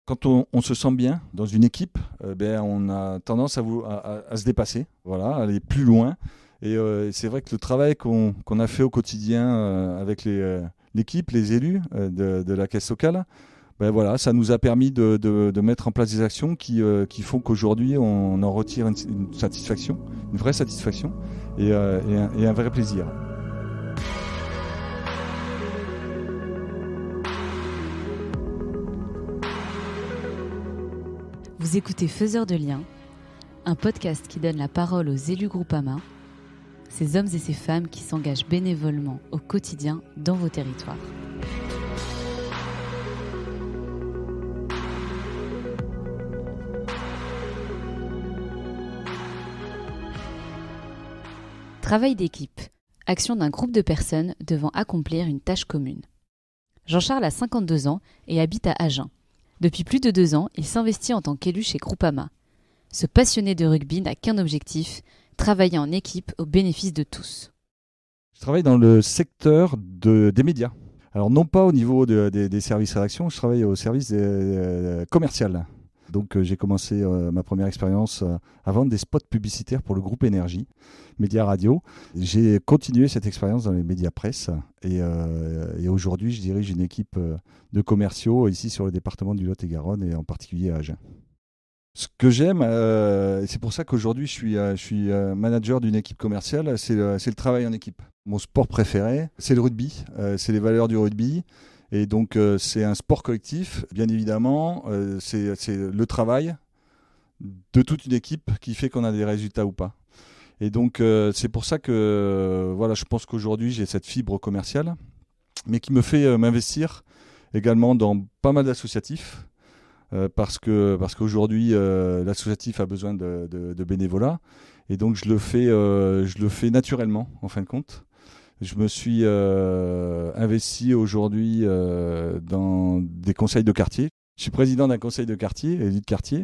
Quand on se sent bien dans une équipe, on a tendance à se dépasser, voilà, à aller plus loin. Et c'est vrai que le travail qu'on a fait au quotidien avec l'équipe, les élus de la caisse locale, voilà, ça nous a permis de mettre en place des actions qui font qu'aujourd'hui on en retire une satisfaction, une vraie satisfaction et un vrai plaisir. Vous écoutez Faiseurs de liens, un podcast qui donne la parole aux élus Groupama, ces hommes et ces femmes qui s'engagent bénévolement au quotidien dans vos territoires. Travail d'équipe, action d'un groupe de personnes devant accomplir une tâche commune. Jean-Charles a 52 ans et habite à Agen. Depuis plus de 2 ans, il s'investit en tant qu'élu chez Groupama. Ce passionné de rugby n'a qu'un objectif, travailler en équipe au bénéfice de tous. Je travaille dans le secteur des médias. Alors non pas au niveau des services rédaction, je travaille au service commercial. Donc j'ai commencé ma première expérience à vendre des spots publicitaires pour le groupe Énergie, médias radio. J'ai continué cette expérience dans les médias presse et aujourd'hui je dirige une équipe de commerciaux ici sur le département du Lot-et-Garonne et en particulier à Agen. Ce que j'aime, et c'est pour ça qu'aujourd'hui je suis manager d'une équipe commerciale, c'est le travail en équipe. Mon sport préféré, c'est le rugby, c'est les valeurs du rugby. Et donc c'est un sport collectif, bien évidemment, c'est le travail de toute une équipe qui fait qu'on a des résultats ou pas. Et donc c'est pour ça que je pense qu'aujourd'hui j'ai cette fibre commerciale, mais qui me fait m'investir également dans pas mal d'associatifs, parce qu'aujourd'hui l'associatif a besoin de bénévolat, et donc je le fais naturellement en fin de compte. Je me suis investi aujourd'hui dans des conseils de quartier. Je suis président d'un conseil de quartier, élu de quartier.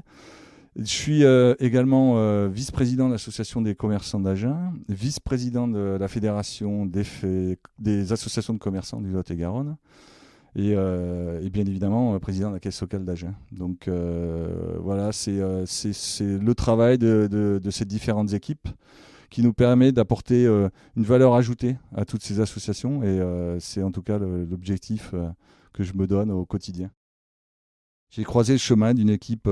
Je suis également vice-président de l'association des commerçants d'Agen, vice-président de la fédération des associations de commerçants du Lot-et-Garonne et bien évidemment président de la caisse locale d'Agen. Donc voilà, c'est le travail de ces différentes équipes qui nous permet d'apporter une valeur ajoutée à toutes ces associations et c'est en tout cas l'objectif que je me donne au quotidien. J'ai croisé le chemin d'une équipe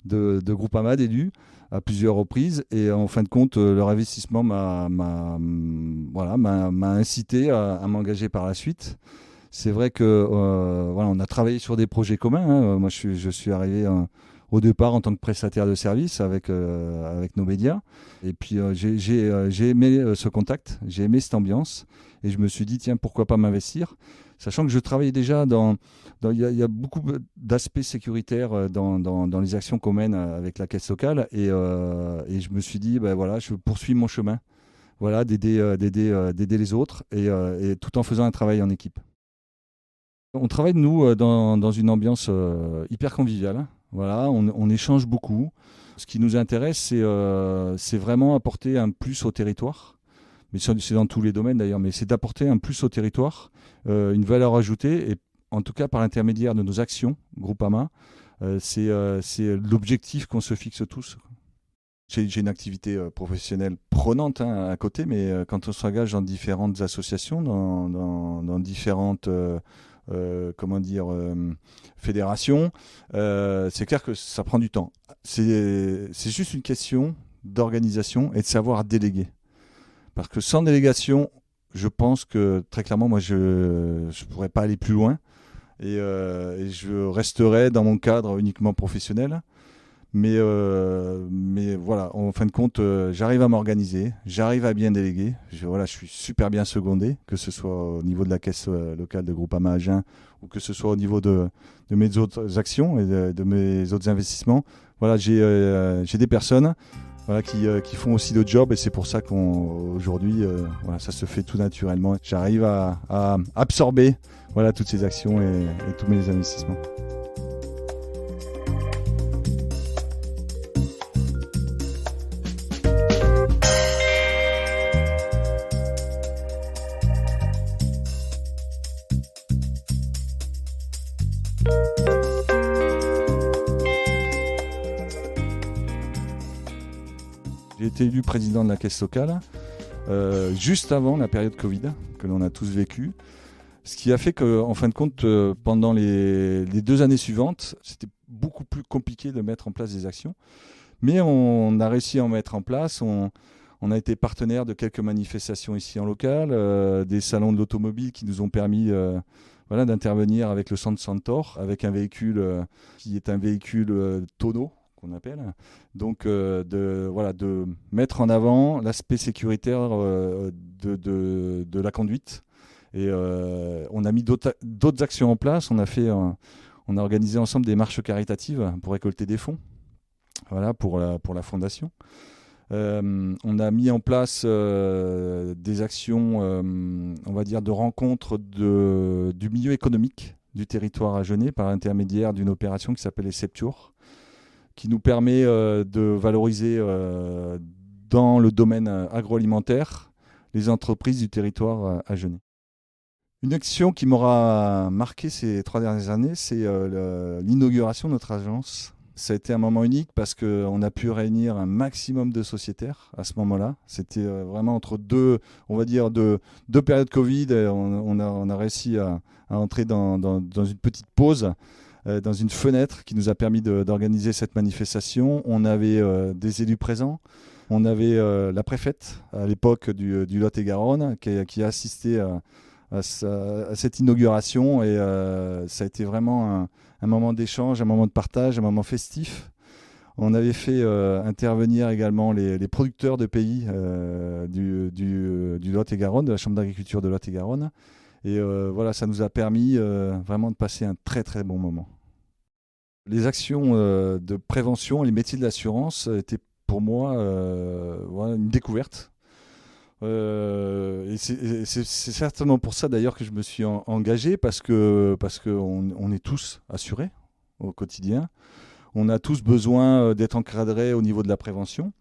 de Groupama d'élus à plusieurs reprises et en fin de compte leur investissement m'a incité à m'engager par la suite. C'est vrai que on a travaillé sur des projets communs, hein. Moi je suis arrivé au départ en tant que prestataire de service avec nos médias. Et puis j'ai aimé ce contact, j'ai aimé cette ambiance. Et je me suis dit, tiens, pourquoi pas m'investir ? Sachant que je travaillais déjà il y a beaucoup d'aspects sécuritaires dans les actions qu'on mène avec la caisse locale. Et je me suis dit, je poursuis mon chemin, d'aider les autres et tout en faisant un travail en équipe. On travaille, nous, dans une ambiance hyper conviviale. Voilà, on échange beaucoup. Ce qui nous intéresse, c'est vraiment apporter un plus au territoire. Mais c'est dans tous les domaines d'ailleurs, mais c'est d'apporter un plus au territoire, une valeur ajoutée, et en tout cas par l'intermédiaire de nos actions, Groupama, c'est l'objectif qu'on se fixe tous. J'ai une activité professionnelle prenante à côté, mais quand on s'engage dans différentes associations, dans différentes fédération, c'est clair que ça prend du temps. C'est juste une question d'organisation et de savoir déléguer. Parce que sans délégation, je pense que très clairement, moi, je ne pourrais pas aller plus loin et je resterai dans mon cadre uniquement professionnel. Mais voilà, en fin de compte, j'arrive à m'organiser, j'arrive à bien déléguer. Je suis super bien secondé, que ce soit au niveau de la caisse locale de Groupama Agen ou que ce soit au niveau de mes autres actions et de mes autres investissements. Voilà, j'ai des personnes qui font aussi le job et c'est pour ça qu'aujourd'hui, ça se fait tout naturellement. J'arrive à absorber toutes ces actions et tous mes investissements. J'ai été élu président de la caisse locale juste avant la période Covid que l'on a tous vécu. Ce qui a fait qu'en fin de compte, pendant les 2 années suivantes, c'était beaucoup plus compliqué de mettre en place des actions. Mais on a réussi à en mettre en place. On a été partenaire de quelques manifestations ici en local, des salons de l'automobile qui nous ont permis d'intervenir avec le Centre Centaure, avec un véhicule qui est un véhicule tonneau, qu'on appelle. Donc, de mettre en avant l'aspect sécuritaire de la conduite. Et on a mis d'autres actions en place. On a organisé ensemble des marches caritatives pour récolter des fonds, pour la fondation. On a mis en place des actions, on va dire, de rencontre du milieu économique du territoire agenais par l'intermédiaire d'une opération qui s'appelle les Septours, qui nous permet de valoriser dans le domaine agroalimentaire les entreprises du territoire agenais. Une action qui m'aura marqué ces 3 dernières années, c'est l'inauguration de notre agence. Ça a été un moment unique parce qu'on a pu réunir un maximum de sociétaires à ce moment-là. C'était vraiment entre deux périodes Covid. On a réussi à entrer dans une petite pause, dans une fenêtre qui nous a permis d'organiser cette manifestation. On avait des élus présents. On avait la préfète à l'époque du Lot-et-Garonne qui a assisté à cette inauguration et ça a été vraiment un moment d'échange, un moment de partage, un moment festif. On avait fait intervenir également les producteurs de pays du Lot-et-Garonne, de la Chambre d'agriculture de Lot-et-Garonne. Et ça nous a permis vraiment de passer un très très bon moment. Les actions de prévention, les métiers de l'assurance étaient pour moi une découverte. Et c'est certainement pour ça d'ailleurs que je me suis engagé parce qu'on est tous assurés au quotidien. On a tous besoin d'être encadrés au niveau de la prévention.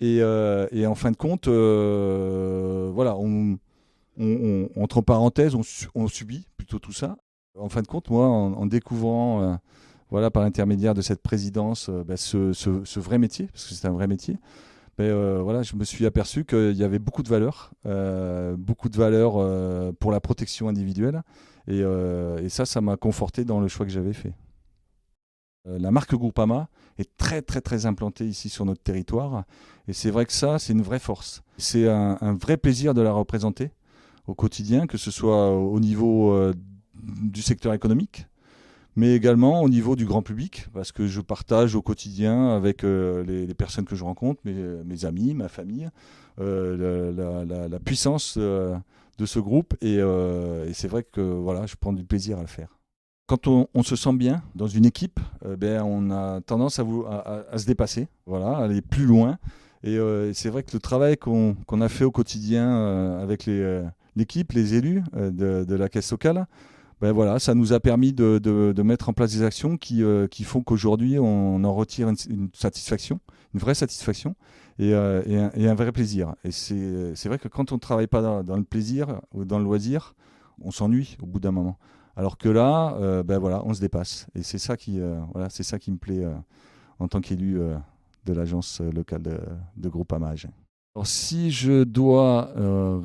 Et en fin de compte, entre parenthèses, on subit plutôt tout ça. En fin de compte, moi, en découvrant par l'intermédiaire de cette présidence ce vrai métier, parce que c'est un vrai métier, je me suis aperçu qu'il y avait beaucoup de valeurs pour la protection individuelle. Et ça m'a conforté dans le choix que j'avais fait. La marque Groupama est très très très implantée ici sur notre territoire. Et c'est vrai que ça, c'est une vraie force. C'est un vrai plaisir de la représenter au quotidien, que ce soit au niveau du secteur économique, mais également au niveau du grand public, parce que je partage au quotidien avec les personnes que je rencontre, mes amis, ma famille, la puissance de ce groupe. Et c'est vrai que je prends du plaisir à le faire. Quand on se sent bien dans une équipe, on a tendance à se dépasser, à aller plus loin. Et c'est vrai que le travail qu'on a fait au quotidien avec l'équipe, les élus de la caisse locale, ça nous a permis de mettre en place des actions qui font qu'aujourd'hui, on en retire une satisfaction, une vraie satisfaction et un vrai plaisir. Et c'est vrai que quand on ne travaille pas dans le plaisir ou dans le loisir, on s'ennuie au bout d'un moment. Alors que là, on se dépasse. Et c'est ça qui me plaît en tant qu'élu de l'agence locale de Groupama Agen. Alors, si je dois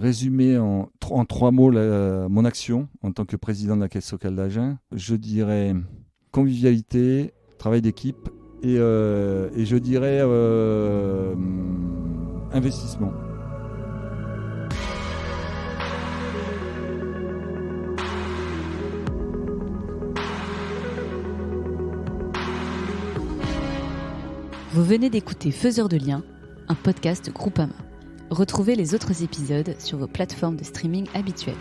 résumer en 3 mots mon action en tant que président de la caisse locale d'Agen, je dirais convivialité, travail d'équipe et je dirais investissement. Vous venez d'écouter Faiseurs de liens, un podcast Groupama. Retrouvez les autres épisodes sur vos plateformes de streaming habituelles.